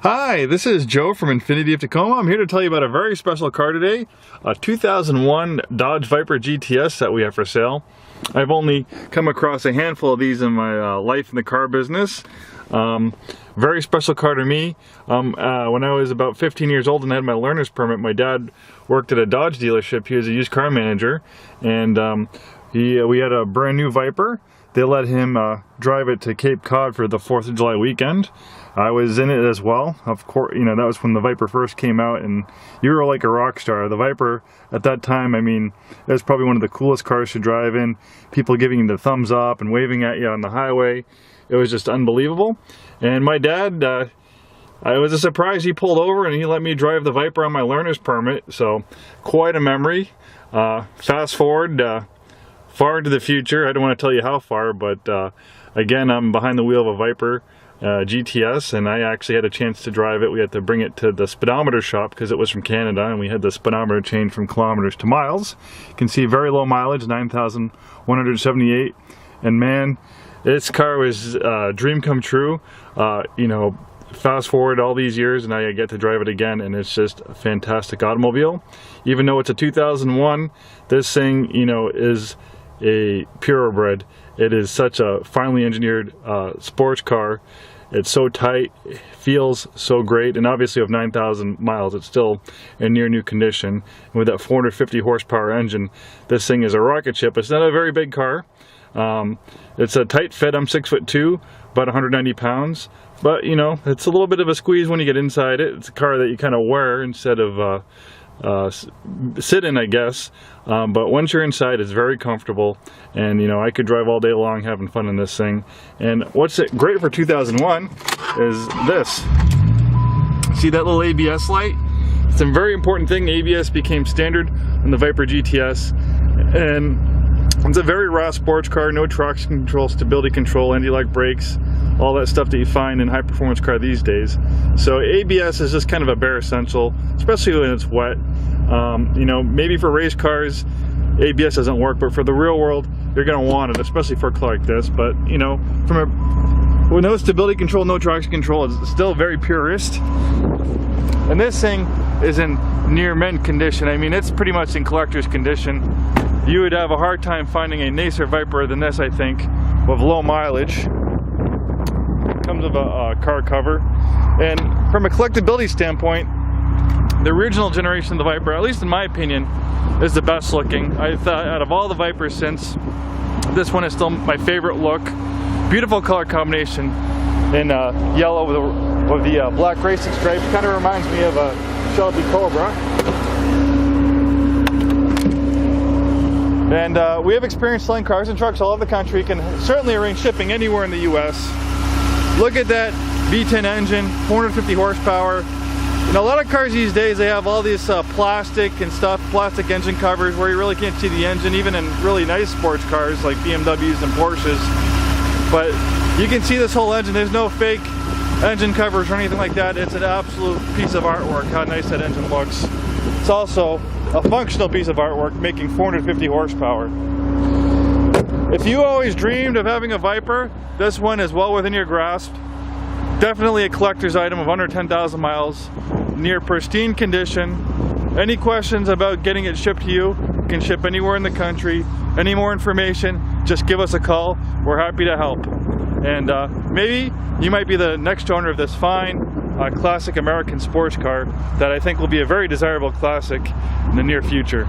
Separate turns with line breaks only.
Hi, this is Joe from Infiniti of Tacoma. I'm here to tell you about a very special car today, a 2001 Dodge Viper GTS that we have for sale. I've only come across a handful of these in my life in the car business. Very special car to me. When I was about 15 years old and I had my learner's permit, my dad worked at a Dodge dealership. He was a used car manager, and we had a brand new Viper. They let him drive it to Cape Cod for the 4th of July weekend. I was in it as well. Of course, you know, that was when the Viper first came out, and you were like a rock star. The Viper at that time, I mean, it was probably one of the coolest cars to drive in. People giving you the thumbs up and waving at you on the highway. It was just unbelievable. And my dad, it was a surprise. He pulled over and he let me drive the Viper on my learner's permit. So quite a memory. Fast forward far into the future. I don't want to tell you how far, but again, I'm behind the wheel of a Viper GTS, and I actually had a chance to drive it. We had to bring it to the speedometer shop because it was from Canada, and we had the speedometer change from kilometers to miles. You can see very low mileage, 9,178, and man, this car was a dream come true. You know, fast forward all these years and I get to drive it again, and it's just a fantastic automobile. Even though it's a 2001, this thing, you know, is a purebred. It is such a finely engineered sports car. It's so tight, it feels so great, and obviously of 9,000 miles, it's still in near new condition. And with that 450 horsepower engine, this thing is a rocket ship. It's not a very big car. It's a tight fit. I'm 6'2", about 190 pounds. But you know, it's a little bit of a squeeze when you get inside it. It's a car that you kind of wear instead of sit in, I guess. But once you're inside, it's very comfortable, and you know, I could drive all day long having fun in this thing. And what's great for 2001 is this. See that little ABS light? It's a very important thing. ABS became standard on the Viper GTS, and it's a very raw sports car. No traction control, stability control, anti-lock brakes, all that stuff that you find in high-performance car these days. So ABS is just kind of a bare essential, especially when it's wet. You know, maybe for race cars, ABS doesn't work, but for the real world, you're going to want it, especially for a car like this. But you know, with no stability control, no traction control, it's still very purist. And this thing is in near mint condition. I mean, it's pretty much in collector's condition. You would have a hard time finding a nicer Viper than this, I think, with low mileage. Comes with a car cover, and from a collectability standpoint, the original generation of the Viper, at least in my opinion, is the best looking. I thought out of all the Vipers since, this one is still my favorite look. Beautiful color combination in yellow with the black racing stripe. Kind of reminds me of a Shelby Cobra. And we have experience selling cars and trucks all over the country. Can certainly arrange shipping anywhere in the US. Look at that V10 engine, 450 horsepower. In a lot of cars these days, they have all these plastic and stuff, plastic engine covers where you really can't see the engine, even in really nice sports cars like BMWs and Porsches. But you can see this whole engine. There's no fake engine covers or anything like that. It's an absolute piece of artwork, how nice that engine looks. It's also a functional piece of artwork, making 450 horsepower. If you always dreamed of having a Viper, this one is well within your grasp. Definitely a collector's item of under 10,000 miles, near pristine condition. Any questions about getting it shipped to you, can ship anywhere in the country. Any more information, just give us a call. We're happy to help. And maybe you might be the next owner of this fine classic American sports car that I think will be a very desirable classic in the near future.